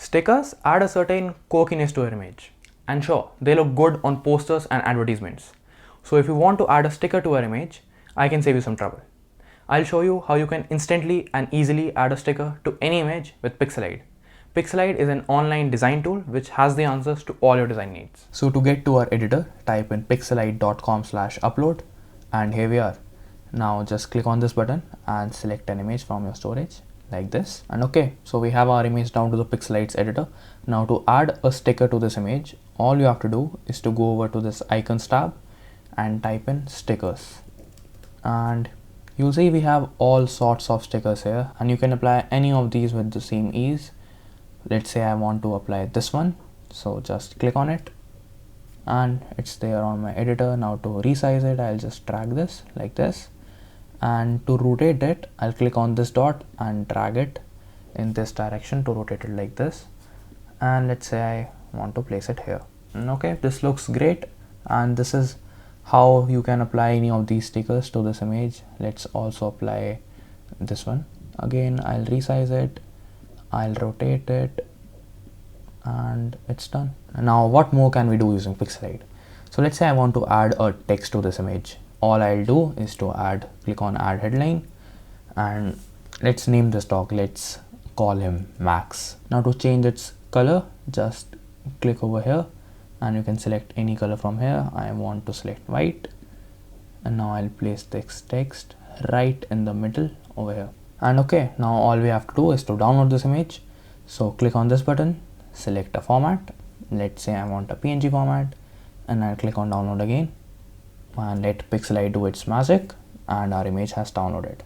Stickers add a certain quirkiness to your image. And sure, they look good on posters and advertisements. So if you want to add a sticker to your image, I can save you some trouble. I'll show you how you can instantly and easily add a sticker to any image with Pixelied. Pixelied is an online design tool which has the answers to all your design needs. So to get to our editor, type in pixelied.com/upload and here we are. Now just click on this button and select an image from your storage like this. And okay, so we have our image down to the Pixelide's editor. Now to add a sticker to this image, all you have to do is to go over to this icons tab and type in stickers. And you'll see we have all sorts of stickers here and you can apply any of these with the same ease. Let's say I want to apply this one, so just click on it and it's there on my editor. Now to resize it, I'll just drag this like this, and to rotate it, I'll click on this dot and drag it in this direction to rotate it like this. And let's say I want to place it here. And okay, this looks great, and this is how you can apply any of these stickers to this image. Let's also apply this one. Again, I'll resize it, I'll rotate it, and it's done. Now what more can we do using Pixelied? So let's say I want to add a text to this image. All I'll do is to click on add headline, and let's name this dog, let's call him Max. Now to change its color, just click over here and you can select any color from here. I want to select white, and now I'll place this text right in the middle over here. And okay, now all we have to do is to download this image. So click on this button, select a format. Let's say I want a PNG format, and I'll click on download again and let Pixelied do its magic, and our image has downloaded.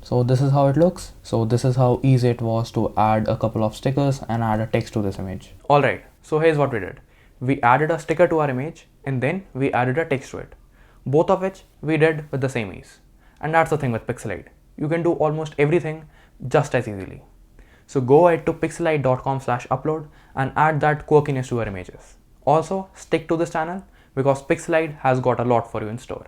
So this is how it looks. So this is how easy it was to add a couple of stickers and add a text to this image. Alright, so here's what we did. We added a sticker to our image and then we added a text to it. Both of which we did with the same ease. And that's the thing with Pixelied. You can do almost everything just as easily. So go ahead to pixelied.com/upload and add that quirkiness to your images. Also, stick to this channel because Pixelied has got a lot for you in store.